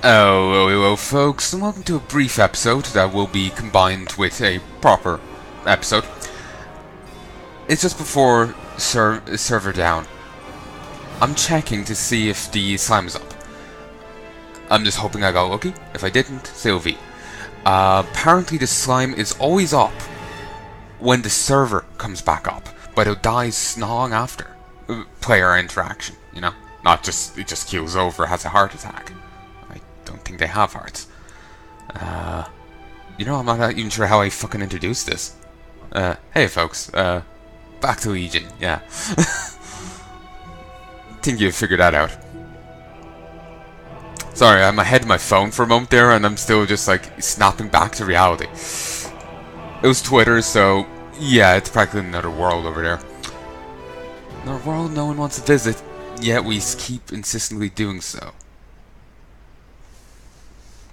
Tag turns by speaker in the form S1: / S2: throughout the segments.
S1: Hello folks, and welcome to a brief episode that will be combined with a proper episode. It's just before server down. I'm checking to see if the slime is up. I'm just hoping I got lucky. If I didn't, Sylvie. Apparently the slime is always up when the server comes back up, but it dies not long after player interaction, you know? Not just, it just keels over, has a heart attack. I don't think they have hearts. You know, I'm not even sure how I fucking introduced this. Hey folks, back to Legion, yeah. Think you've figured that out. Sorry, I'm ahead of my phone for a moment there, and I'm still just like snapping back to reality. It was Twitter, so yeah, it's practically another world over there. Another world no one wants to visit, yet we keep insistently doing so.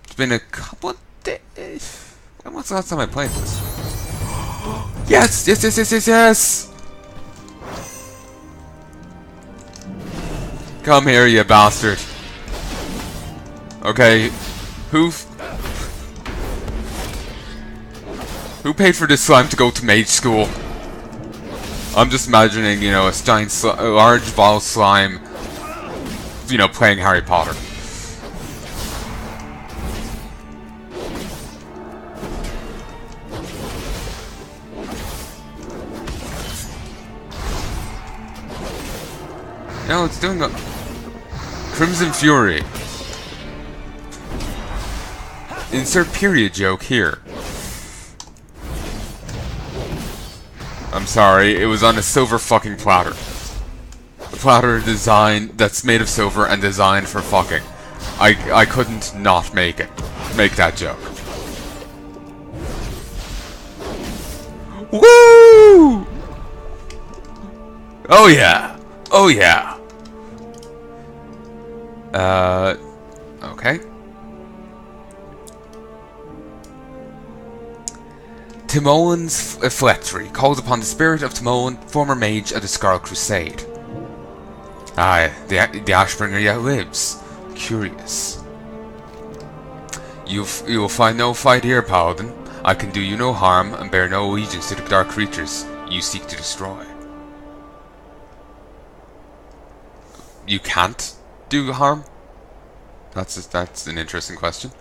S1: It's been a couple of days. When was the last time I played this? Yes! Yes, yes, yes, yes, yes! Come here, you bastard. Okay, who paid for this slime to go to mage school? I'm just imagining, you know, a large ball slime, you know, playing Harry Potter. No, it's doing a Crimson Fury. Insert period joke here. I'm sorry, it was on a silver fucking platter. A platter that's made of silver and designed for fucking. I couldn't not make that joke. Woo! Oh yeah! Oh yeah! Okay. Timolin's phylactery calls upon the spirit of Timolin, former mage of the Scarlet Crusade. Aye, the Ashbringer yet lives. Curious. You will find no fight here, Paladin. I can do you no harm and bear no allegiance to the dark creatures you seek to destroy. You can't do harm? That's an interesting question.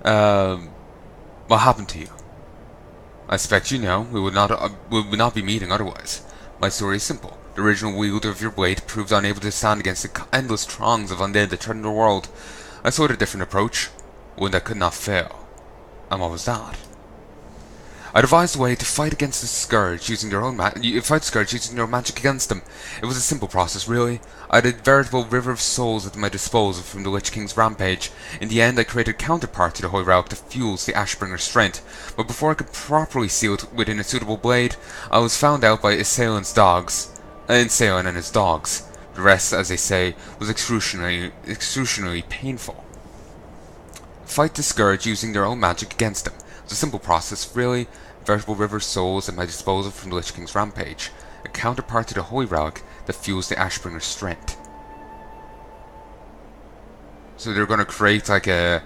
S1: What happened to you? I expect you know, we would not be meeting otherwise. My story is simple. The original wielder of your blade proved unable to stand against the endless throngs of undead that threatened the world. I sought a different approach, one that could not fail. And what was that? I devised a way to fight against the Scourge using their own magic against them. It was a simple process, really. I had a veritable river of souls at my disposal from the Lich King's rampage. In the end, I created a counterpart to the Holy Relic that fuels the Ashbringer's strength. But before I could properly seal it within a suitable blade, I was found out by Assailant and his dogs. The rest, as they say, was excruciatingly painful. Fight the Scourge using their own magic against them. It was a simple process, really. Veritable river of souls at my disposal from the Lich King's rampage. A counterpart to the Holy Relic that fuels the Ashbringer's strength. So they're gonna create like an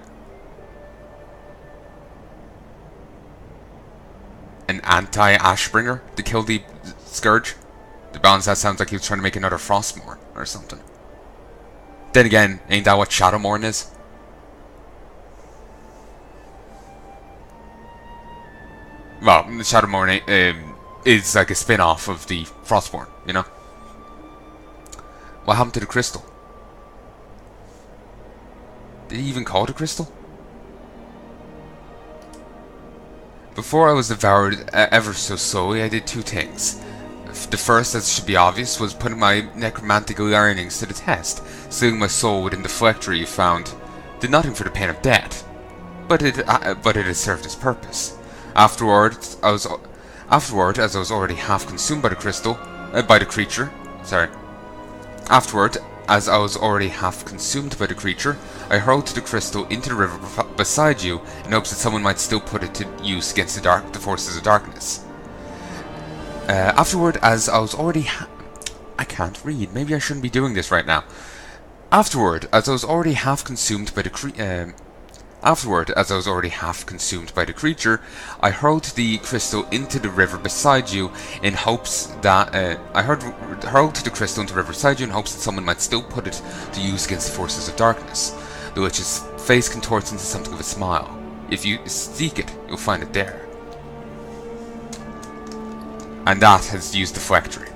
S1: anti-ashbringer to kill the Scourge. To be honest, that sounds like he was trying to make another Frostmourne or something. Then again, ain't that what Shadowmourne is? Well, Shadowmourne is like a spin-off of the Frostmourne, you know? What happened to the crystal? Did he even call it a crystal? Before I was devoured ever so slowly, I did two things. The first, as should be obvious, was putting my necromantic learnings to the test. Sealing my soul within the phylactery you found did nothing for the pain of death, but it had served its purpose. Afterward, as I was already half consumed by the creature, I hurled the crystal into the river beside you in hopes that someone might still put it to use against the forces of darkness. Afterward, as I was already I can't read. Maybe I shouldn't be doing this right now. Afterward, as I was already half consumed by the creature, I hurled the crystal into the river beside you in hopes that hurled the crystal into the river beside you in hopes that someone might still put it to use against the forces of darkness. The witch's face contorts into something of a smile. If you seek it, you'll find it there. And that has used deflectory.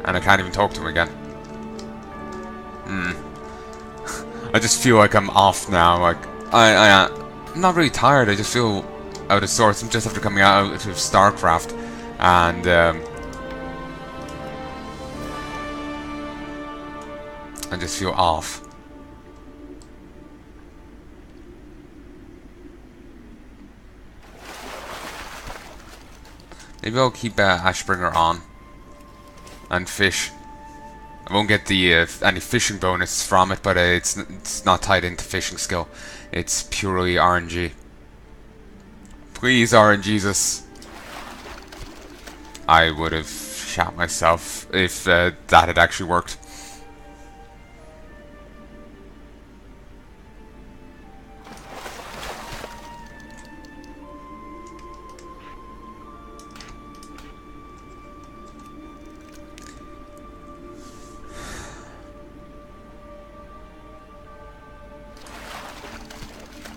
S1: And I can't even talk to him again. I just feel like I'm off now. Like I'm not really tired. I just feel out of sorts. I'm just after coming out of StarCraft, and I just feel off. Maybe I'll keep Ashbringer on and fish. I won't get the any fishing bonus from it, but it's not tied into fishing skill. It's purely RNG. Please RNGesus. I would have shot myself if that had actually worked.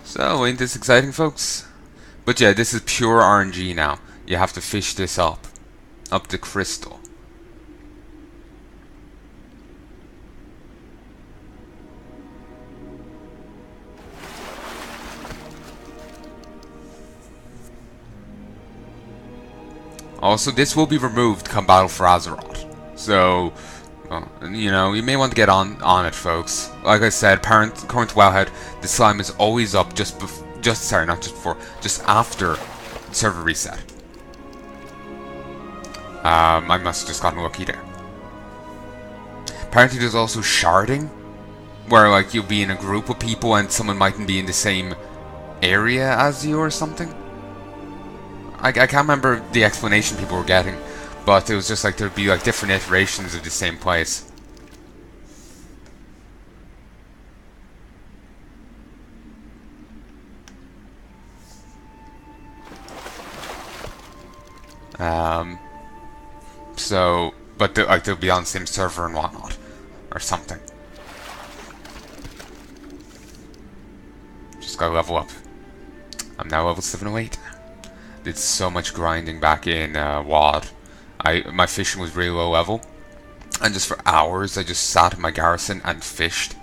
S1: So, ain't this exciting, folks? But yeah, this is pure RNG now. You have to fish this up the crystal. Also, this will be removed come Battle for Azeroth. So, you know, you may want to get on it, folks. Like I said, current Wellhead, the slime is always up just after server reset. I must have just gotten lucky there. Apparently, there's also sharding, where like you'll be in a group of people and someone mightn't be in the same area as you or something. I can't remember the explanation people were getting. But it was just like there'd be like different iterations of the same place. So, but they'll be on the same server and whatnot, or something. Just gotta level up. I'm now level 708. Did so much grinding back in WoD. My fishing was really low level, and just for hours I just sat in my garrison and fished.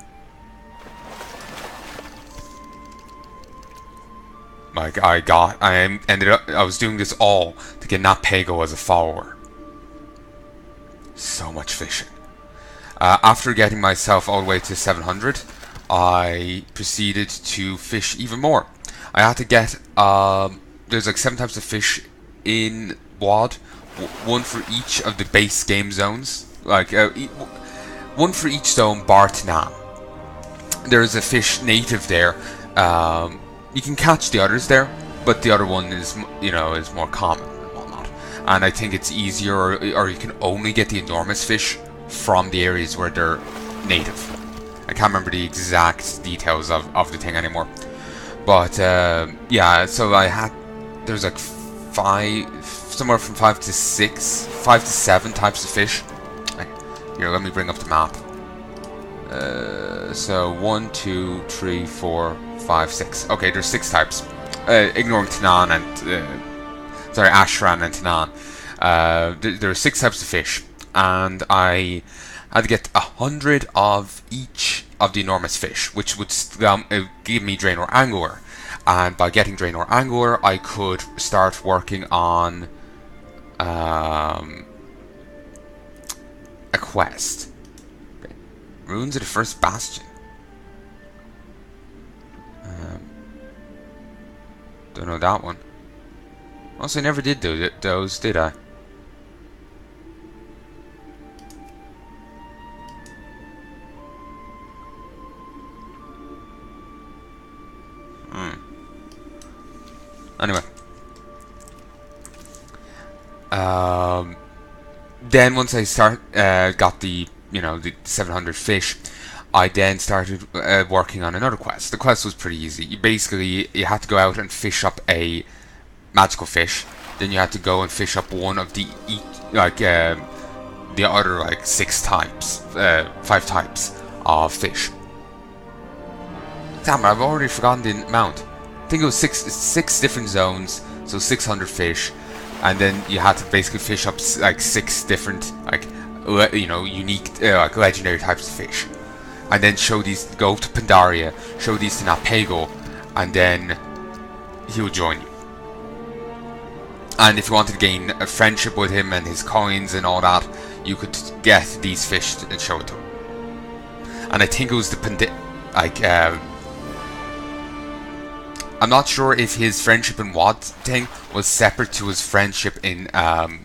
S1: Like I was doing this all to get Natpego as a follower. So much fishing. After getting myself all the way to 700, I proceeded to fish even more. I had to get there's like 7 types of fish in WoD. One for each of the base game zones, like one for each zone bar Tanan. There's a fish native there. You can catch the others there, but the other one is, you know, is more common and whatnot. And I think it's easier, or you can only get the enormous fish from the areas where they're native. I can't remember the exact details of the thing anymore. But yeah, so there's like somewhere from 5 to 7 types of fish. Here, let me bring up the map. So 1, 2, 3, 4, 5, 6. Okay, there's 6 types. Ignoring Tanan and Ashran and Tanan. There are 6 types of fish, and I had to get 100 of each of the enormous fish, which would give me Draenor Angler. And by getting Draenor Angler, I could start working on a quest. Okay. Ruins of the First Bastion. Don't know that one. Also, I never did do those, did I? Anyway. Then once I got the the 700 fish, I then started working on another quest. The quest was pretty easy. You had to go out and fish up a magical fish. Then you had to go and fish up one of the the other like 5 types of fish. Damn, I've already forgotten the amount. I think it was six different zones, so 600 fish, and then you had to basically fish up like 6 different unique like legendary types of fish, and then go to Pandaria, show these to Napego, and then he'll join you. And if you wanted to gain a friendship with him and his coins and all that, you could get these fish and show it to him. And I think it was I'm not sure if his friendship in WoD thing was separate to his friendship in Pandaria.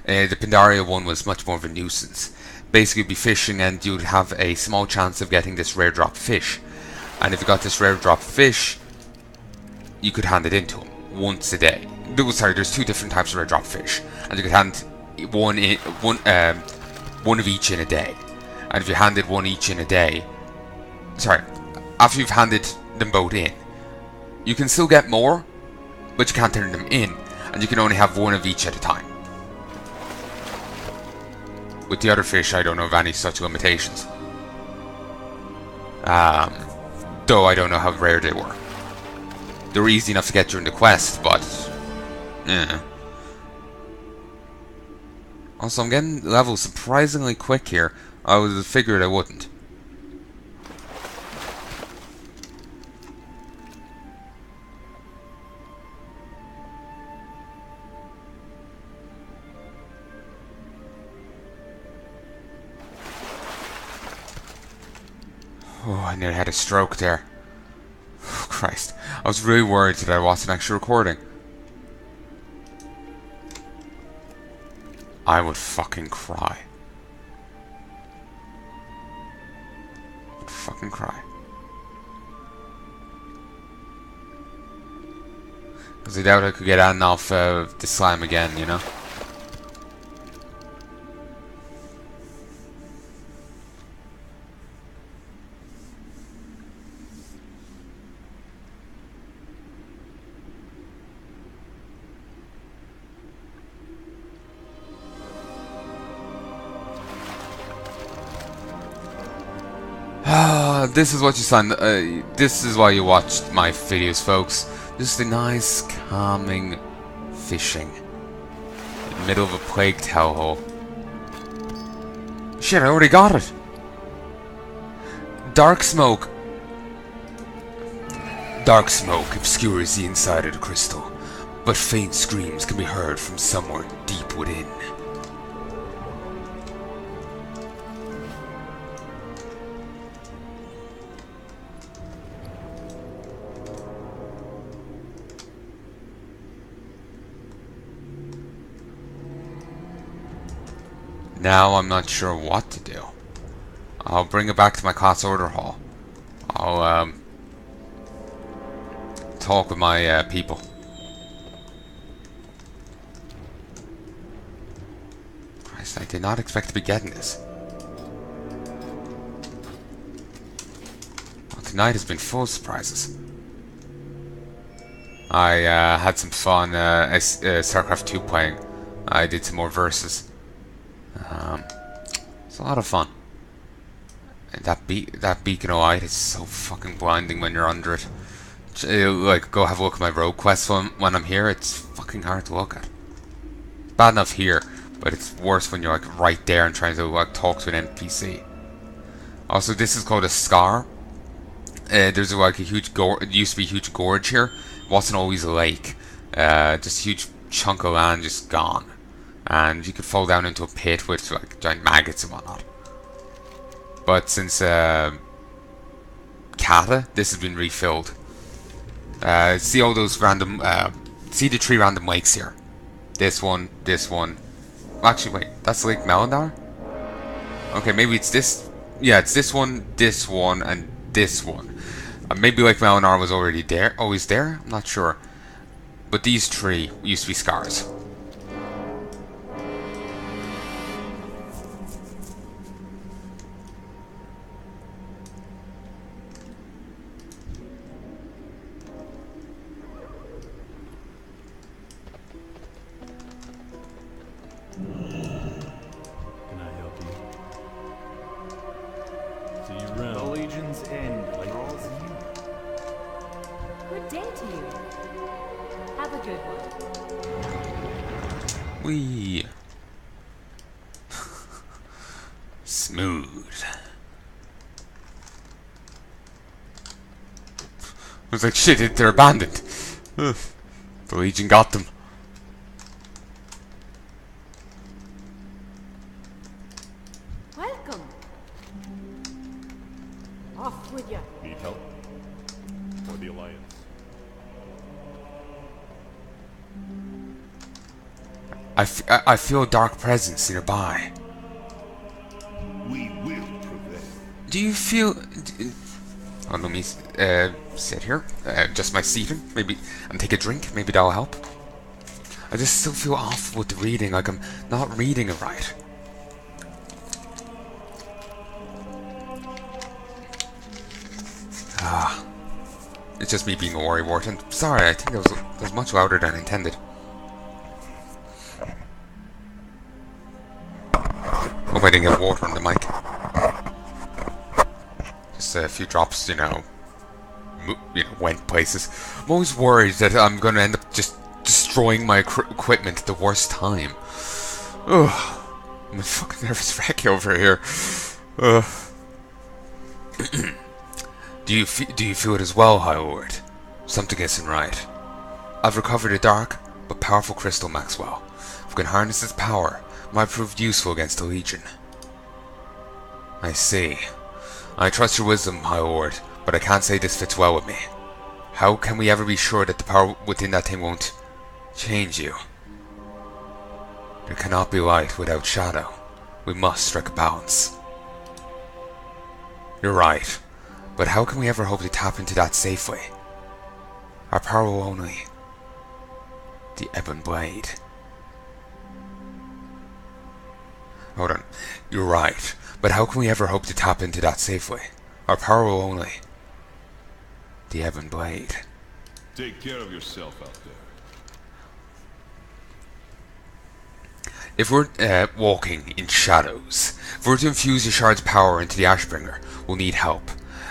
S1: The Pandaria one was much more of a nuisance. Basically, you'd be fishing and you'd have a small chance of getting this rare drop fish. And if you got this rare drop fish, you could hand it in to him once a day. There's 2 different types of rare drop fish, and you could hand one of each in a day. And if you handed one each in a day, after you've handed them both in, you can still get more, but you can't turn them in, and you can only have one of each at a time. With the other fish, I don't know of any such limitations. Though I don't know how rare they were. They were easy enough to get during the quest, but Also, I'm getting levels surprisingly quick here. I would have figured I wouldn't. Oh, I nearly had a stroke there. Oh, Christ. I was really worried that I wasn't actually recording. I would fucking cry. I would fucking cry. Because I doubt I could get on off the slime again, you know? This is what you signed. This is why you watched my videos, folks. Just a nice, calming fishing in the middle of a plagued hellhole. Shit, I already got it. Dark smoke. Dark smoke obscures the inside of the crystal, but faint screams can be heard from somewhere deep within. Now I'm not sure what to do. I'll bring it back to my class order hall. I'll talk with my people. Christ, I did not expect to be getting this. Well, tonight has been full of surprises. I had some fun StarCraft 2 playing. I did some more verses. It's a lot of fun. And that beacon of light is so fucking blinding when you're under it. Like, go have a look at my rogue quest when I'm here. It's fucking hard to look at. Bad enough here, but it's worse when you're like right there and trying to like talk to an NPC. Also, this is called a scar. There's like a huge it used to be a huge gorge here. It wasn't always a lake. Just a huge chunk of land just gone. And you could fall down into a pit with like giant maggots and whatnot. But since Kata, this has been refilled. See all those random, see the 3 random lakes here. This one. Well, actually, wait, that's Lake Melandar? Okay, maybe it's this. Yeah, it's this one, and this one. Maybe Lake Melandar was already there, always there. I'm not sure. But these 3 used to be scars.
S2: to you. Have a good one.
S1: Wee. Smooth. I was like, shit, they're abandoned. Ugh. The Legion got them.
S2: Welcome. Off with you.
S3: Need help? Or the Alliance?
S1: I feel a dark presence nearby.
S3: We will prevail.
S1: Do you feel... Oh, let me sit here. Just my seating. Maybe... And take a drink. Maybe that'll help. I just still feel off with the reading. Like I'm not reading it right. Ah. It's just me being a worry wart. And sorry, I think that was much louder than intended. Hope I didn't get water on the mic. Just a few drops, you know, went places. I'm always worried that I'm going to end up just destroying my equipment at the worst time. Ugh. I'm a fucking nervous wreck over here. Ugh. Do you feel it as well, High Lord? Something isn't right. I've recovered a dark but powerful crystal, Maxwell. If we can harness its power, it might prove useful against the Legion. I see. I trust your wisdom, High Lord, but I can't say this fits well with me. How can we ever be sure that the power within that thing won't change you? There cannot be light without shadow. We must strike a balance. You're right, but how can we ever hope to tap into that safely? Our power will only... the ebon blade. Hold on. You're right, but how can we ever hope to tap into that safely? Our power will only... the ebon blade.
S3: Take care of yourself out there.
S1: If we're walking in shadows, if we're to infuse the shard's power into the Ashbringer, we'll need help.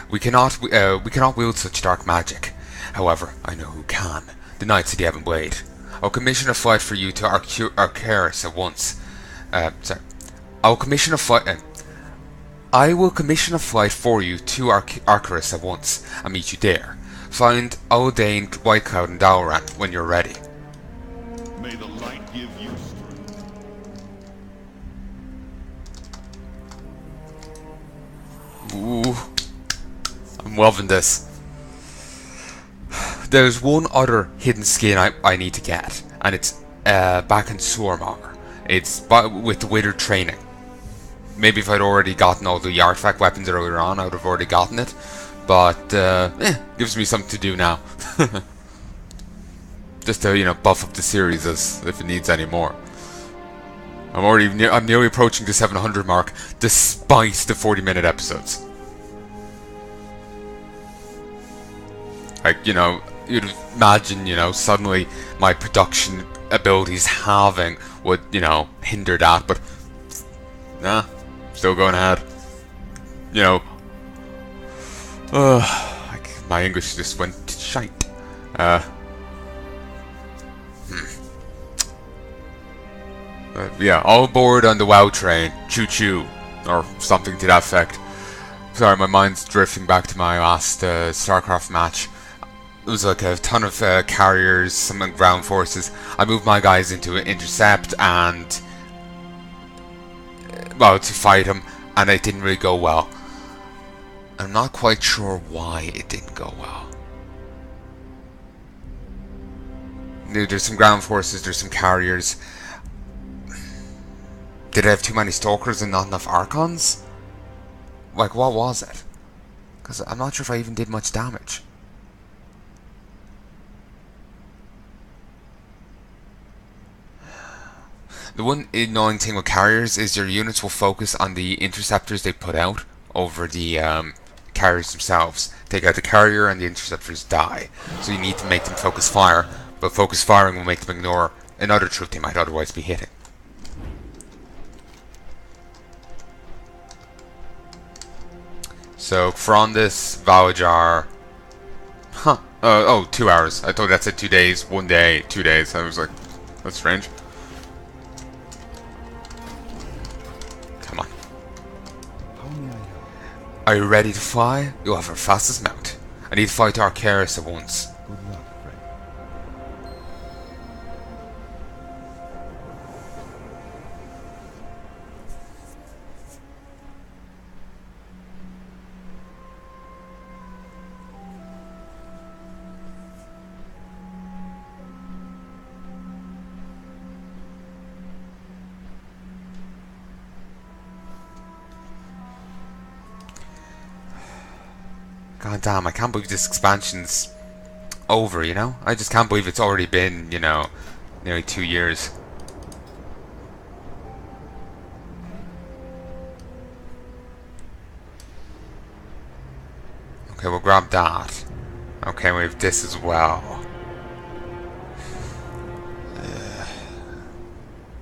S1: We cannot wield such dark magic. However, I know who can. The Knights of the Ebon Blade. I'll commission a flight for you to Arcaris at once. I will commission a flight for you to Arcaris at once and meet you there. Find Aldane, Whitecloud, and Dalaran when you're ready.
S3: May the light give you strength.
S1: Ooh, I'm loving this. There's one other hidden skin I need to get, and it's back in Sormar. It's with the Withered training. Maybe if I'd already gotten all the artifact weapons earlier on, I would have already gotten it. But gives me something to do now. Just to buff up the series if it needs any more. I'm nearly approaching the 700 mark, despite the 40-minute episodes. Like, you'd imagine, suddenly my production abilities halving would, hinder that, but nah, still going ahead. My English just went to shite. Yeah, all aboard on the WoW train. Choo-choo. Or something to that effect. Sorry, my mind's drifting back to my last StarCraft match. It was like a ton of carriers, some ground forces. I moved my guys into an intercept and... to fight him, and it didn't really go well. I'm not quite sure why it didn't go well. There's some ground forces, there's some carriers. Did I have too many stalkers and not enough Archons? Like, what was it? Because I'm not sure if I even did much damage. The one annoying thing with carriers is your units will focus on the interceptors they put out over the carriers themselves. Take out the carrier and the interceptors die. So you need to make them focus fire, but focus firing will make them ignore another troop they might otherwise be hitting. So, Frondis, Valajar... Oh, 2 hours. I thought that said 2 days, 1 day, 2 days. I was like, that's strange. Come on.
S4: How may I help?
S1: Are you ready to fly? You'll have our fastest mount. I need to fight Arcaris at once.
S4: Good luck, friend.
S1: God damn, I can't believe this expansion's over, you know? I just can't believe it's already been, you know, nearly 2 years. Okay, we'll grab that. Okay, we have this as well.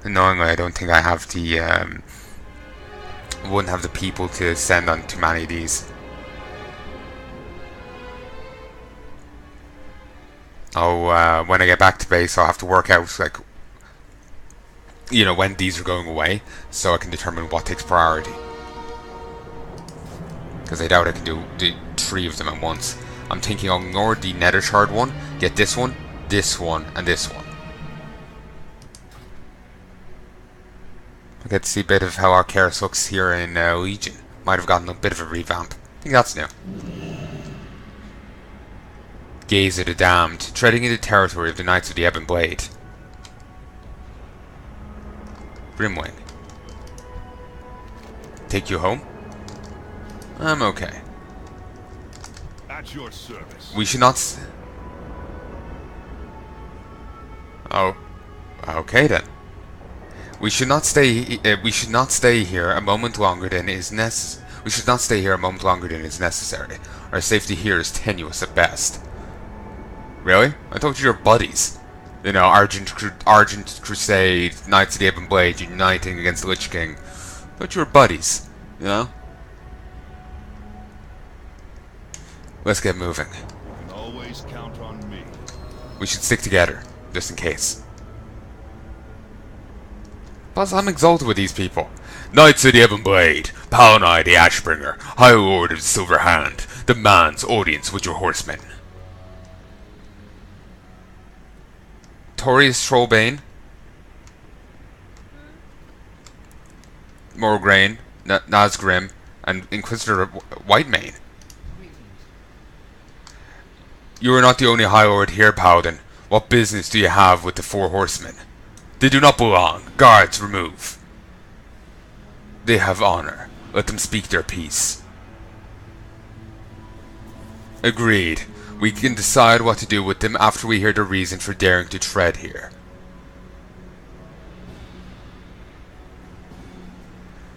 S1: Annoyingly, I don't think I have the, wouldn't have the people to send on too many of these. Oh, when I get back to base, I'll have to work out, like, you know, when these are going away, so I can determine what takes priority. Because I doubt I can do 3 of them at once. I'm thinking I'll ignore the Nether Shard one, get this one, and this one. I get to see a bit of how Arcaris looks here in Legion. Might have gotten a bit of a revamp. I think that's new. Gaze of the Damned, treading into territory of the Knights of the Ebon Blade. Brimwing. Take you home? I'm okay.
S3: At your service.
S1: We should not Oh. Okay then. We should not stay here a moment longer than is necessary. We should not stay here a moment longer than is necessary. Our safety here is tenuous at best. Really? I thought you were buddies. You know, Argent Crusade, Knights of the Ebon Blade, uniting against the Lich King. I thought you were buddies. You know? Let's get moving.
S3: You can always count on me.
S1: We should stick together, just in case. Plus, I'm exalted with these people. Knights of the Ebon Blade, Palnai the Ashbringer, High Lord of the Silver Hand, demands audience with your horsemen. Torius Trollbane, Morgraine, Nazgrim, and Inquisitor Whitemane. You are not the only High Lord here, Paladin. What business do you have with the 4 horsemen? They do not belong. Guards, remove. They have honor. Let them speak their piece. Agreed. We can decide what to do with them after we hear the reason for daring to tread here.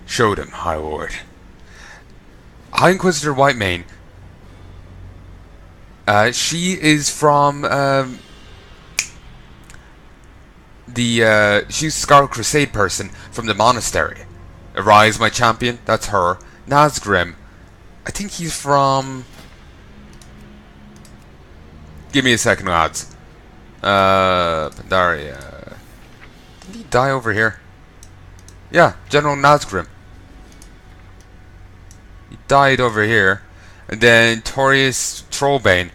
S1: Show them, High Lord. High Inquisitor Whitemane. She is from, she's Scarlet Crusade person from the monastery. Arise, my champion, that's her. Nazgrim, I think he's from... Give me a second, lads. Pandaria. Did he die over here? Yeah, General Nazgrim. He died over here. And then Torius Trollbane.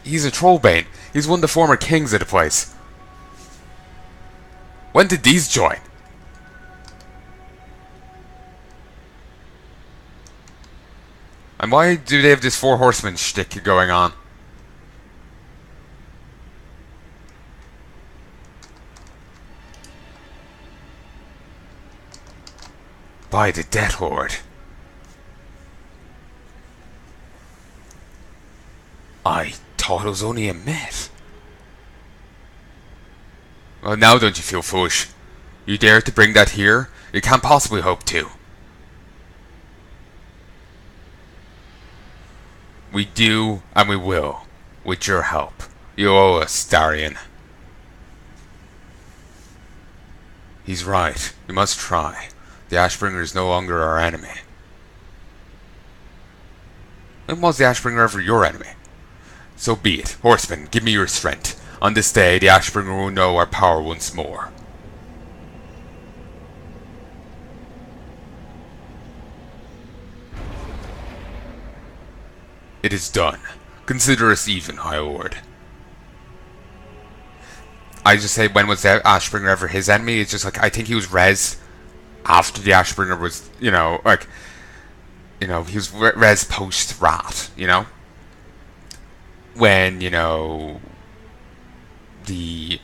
S1: He's a Trollbane. He's one of the former kings of the place. When did these join? And why do they have this 4 horsemen shtick going on? By the Death Lord. I thought it was only a myth. Well, now don't you feel foolish? You dare to bring that here? You can't possibly hope to. We do, and we will, with your help. You owe us, Darian. He's right. We must try. The Ashbringer is no longer our enemy. And was the Ashbringer ever your enemy? So be it. Horsemen, give me your strength. On this day, the Ashbringer will know our power once more. It is done. Consider us even, High Lord. I just say, when was the Ashbringer ever his enemy? It's just like, I think he was res after the Ashbringer was, you know, like, you know, he was res post-Rat, you know? When, you know, the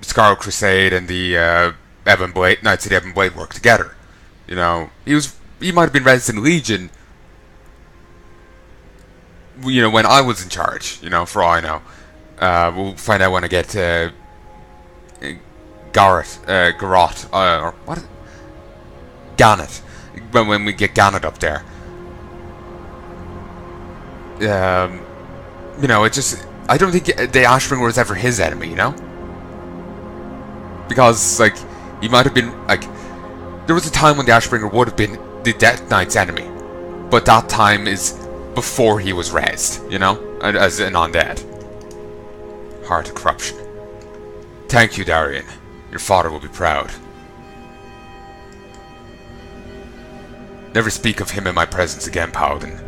S1: Scarlet Crusade and the Ebon Blade, Knights of the Ebon Blade worked together. You know, he might have been res in Legion, you know, when I was in charge, you know, for all I know. We'll find out when I get Garrot, or what? Gannet. When we get Gannet up there. You know, it just, I don't think the Ashbringer was ever his enemy, you know? Because, like, he might have been, like, there was a time when the Ashbringer would have been the Death Knight's enemy. But that time is before he was raised, you know? As an undead. Heart of corruption. Thank you, Darian. Your father will be proud. Never speak of him in my presence again, Paladin.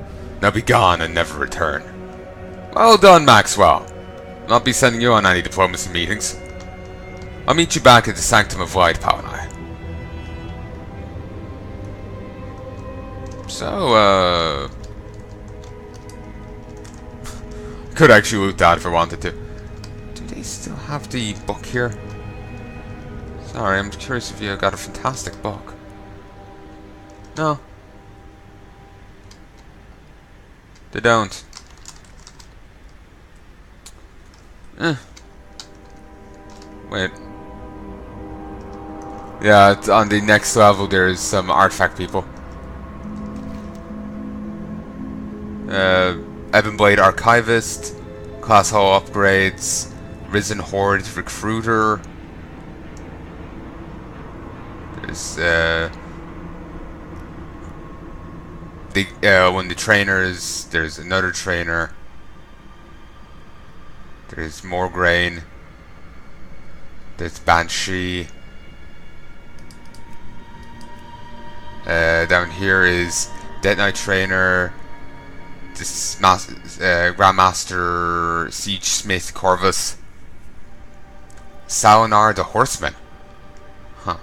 S1: Now be gone and never return. Well done, Maxwell. I'll not be sending you on any diplomacy meetings. I'll meet you back at the Sanctum of Light, Palnai. So, could actually loot that if I wanted to. Do they still have the book here? Sorry, I'm curious if you got a fantastic book. No. They don't. Wait. Yeah, it's on the next level there's some artifact people. Ebon Blade Archivist, Class Hall upgrades, Risen Horde Recruiter. There's one of the trainers, there's another trainer. There's more grain. There's Banshee. Down here is Dead Knight Trainer, this Grandmaster Siege Smith Corvus, Salinar the Horseman. Huh.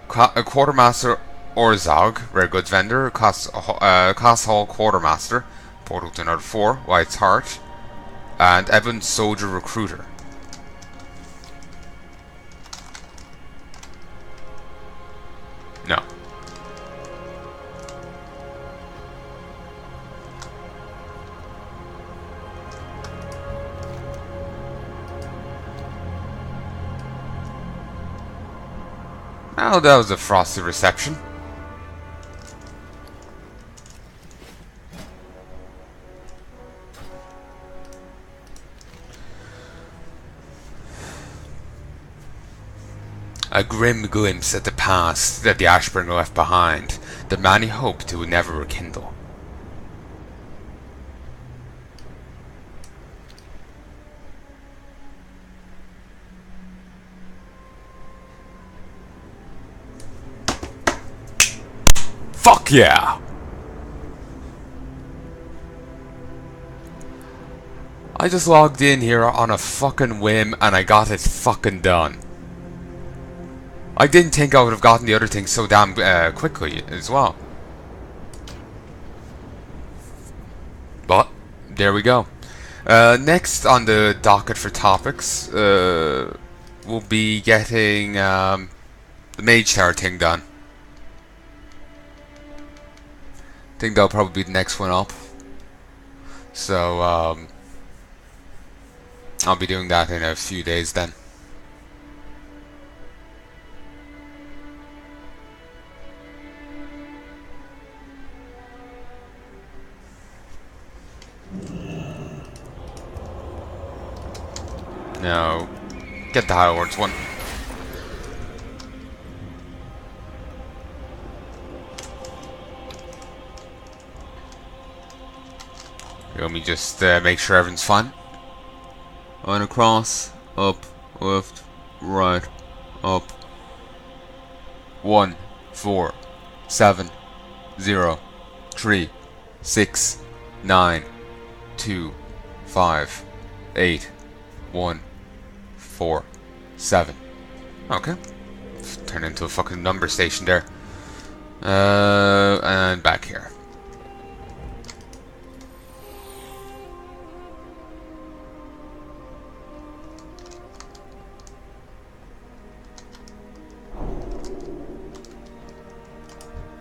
S1: Quartermaster Orzog, Rare Goods Vendor, Class Hall Quartermaster, portal to another 4, White's Heart, and Ebon Soldier Recruiter. No. Well, that was a frosty reception. A grim glimpse at the past that the Ashbringer left behind, that many hoped it would never rekindle. Fuck yeah! I just logged in here on a fucking whim and I got it fucking done. I didn't think I would have gotten the other thing so damn quickly as well. But, there we go. Next on the docket for topics, we'll be getting the Mage Tower thing done. I think that'll probably be the next one up. So, I'll be doing that in a few days then. No. Get the High Lords one. Let me just make sure everything's fine. On across, up, left, right, up. 1, 4, 7, 0, 3, 6, 9, 2, 5, 8, 1, 4, 7. Okay. Turn into a fucking number station there. And back here.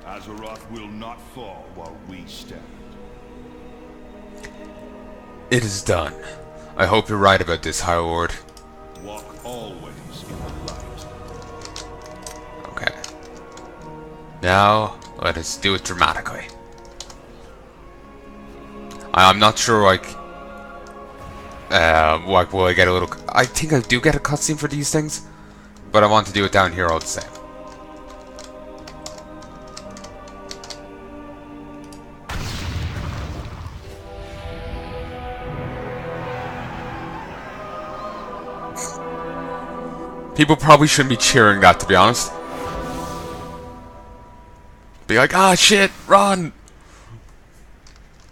S3: Azeroth will not fall while we stand.
S1: It is done. I hope you're right about this, High Lord.
S3: Walk always in the light.
S1: Okay. Now, let us do it dramatically. I'm not sure, like, will I get a little... I think I do get a cutscene for these things, but I want to do it down here all the same. People probably shouldn't be cheering that, to be honest. Be like, ah, shit, run!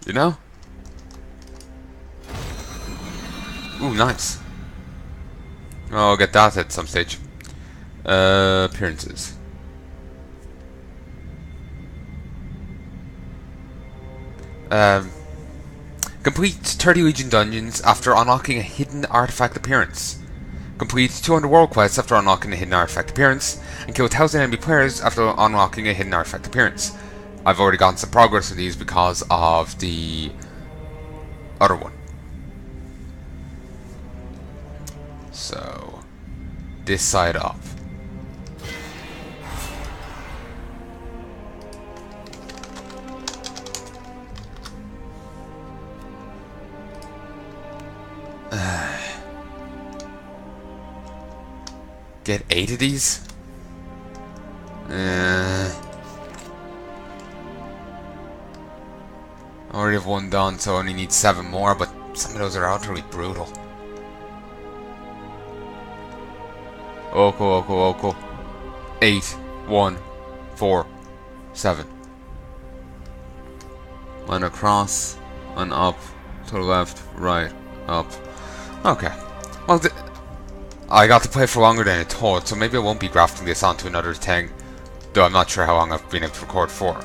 S1: You know? Ooh, nice. I'll get that at some stage. Appearances. Complete 30 Legion dungeons after unlocking a hidden artifact appearance. Complete 200 world quests after unlocking a hidden artifact appearance, and kill 1000 enemy players after unlocking a hidden artifact appearance. I've already gotten some progress with these because of the other one. So, this side up. Get 8 of these? I already have 1 done, so I only need 7 more, but some of those are utterly brutal. Oko. 8, 1, 4, 7. One across, one up, to the left, right, up. Okay. Well, I got to play for longer than I thought, so maybe I won't be grafting this onto another thing. Though I'm not sure how long I've been able to record for.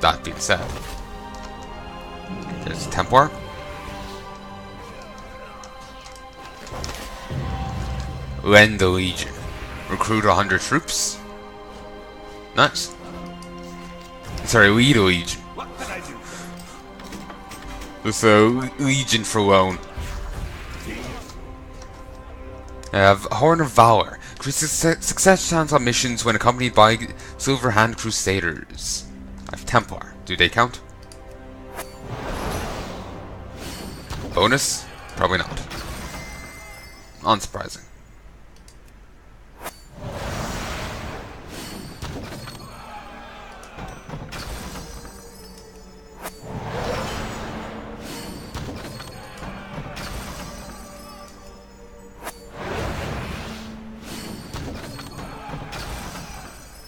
S1: That being said. There's Templar. Lend the Legion. Recruit 100 troops. Nice. Sorry, lead a Legion.
S3: What can I do?
S1: There's a Legion for loan. I have Horn of Valor. Increases success chance on missions when accompanied by Silver Hand Crusaders. I have Templar. Do they count? Bonus? Probably not. Unsurprising.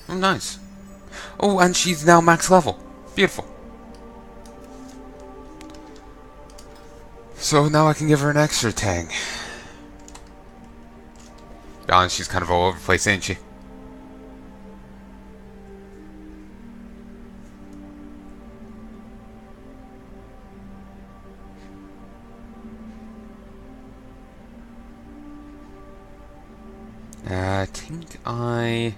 S1: Oh, nice. Oh, and she's now max level. Beautiful. So now I can give her an extra tang. Be honest, she's kind of all over the place, ain't she? I think I...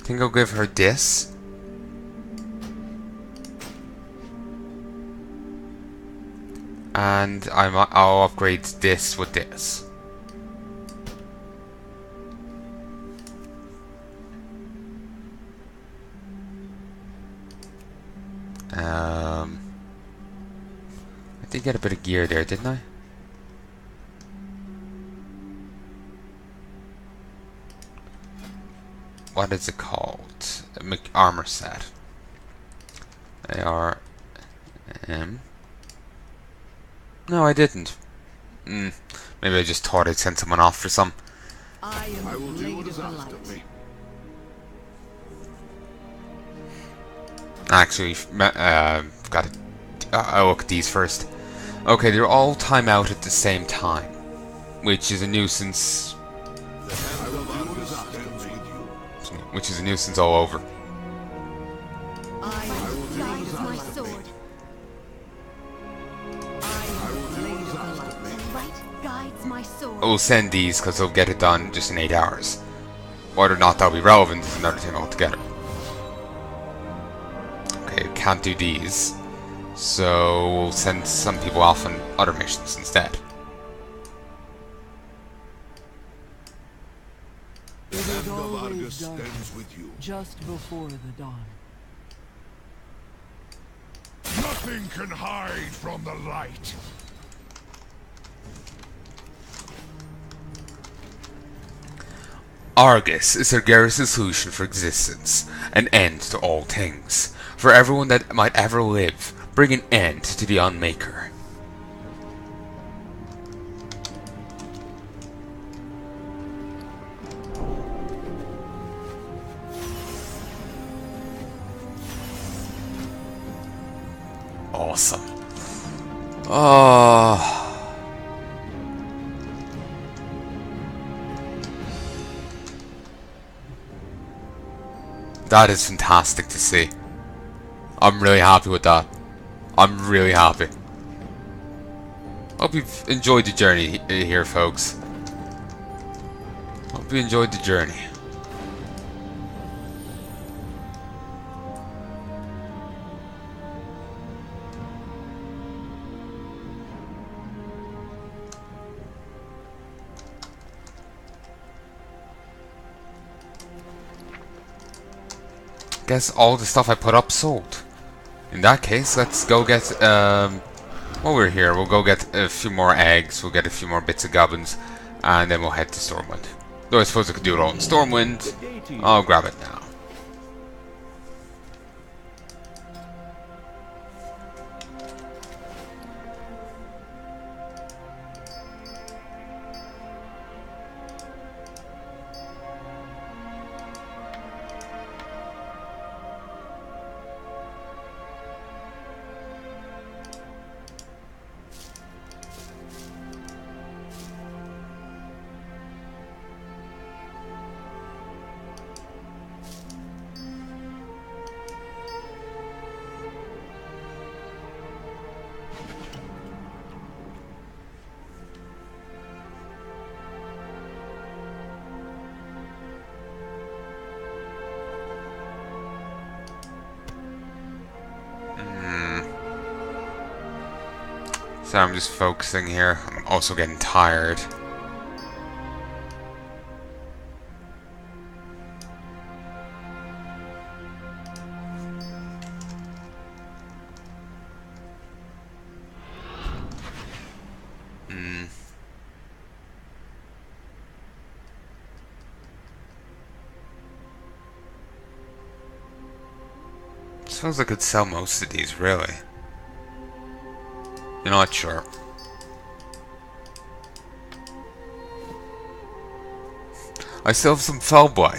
S1: think I'll give her this. And I'll upgrade this with this. I did get a bit of gear there, didn't I? What is it called? Armor set. ARM. No, I didn't. Maybe I just thought I'd send someone off for some.
S2: I am
S3: I will
S2: the
S3: do
S2: Blade
S3: what
S2: of
S3: is
S2: the
S3: asked of
S2: Light.
S3: me.
S1: Actually, got to I'll look at these first. Okay, they're all time out at the same time, which is a nuisance.
S3: I will do what is asked of me.
S1: Which is a nuisance all over.
S2: I guides my sword. I am the Blade of the Light. The light guides my sword.
S1: We'll send these because they'll get it done just in 8 hours. Whether or not that'll be relevant is another thing altogether. Okay, can't do these. So we'll send some people off on other missions instead.
S2: It is always
S3: Argus
S2: dark,
S3: stands with you.
S2: just before the dawn.
S3: Nothing can hide from the light.
S1: Argus is Argeris' solution for existence, an end to all things. For everyone that might ever live, bring an end to the Unmaker. Awesome. Oh. That is fantastic to see. I'm really happy with that. I'm really happy. Hope you've enjoyed the journey here, folks. Hope you enjoyed the journey. Guess all the stuff I put up sold. In that case, let's go get, while we're here, we'll go get a few more eggs, we'll get a few more bits of goblins, and then we'll head to Stormwind. Though I suppose I could do it all in Stormwind. I'll grab it now. So I'm just focusing here. I'm also getting tired. Suppose I could sell most of these, really. You're not sure. I still have some Fellboy.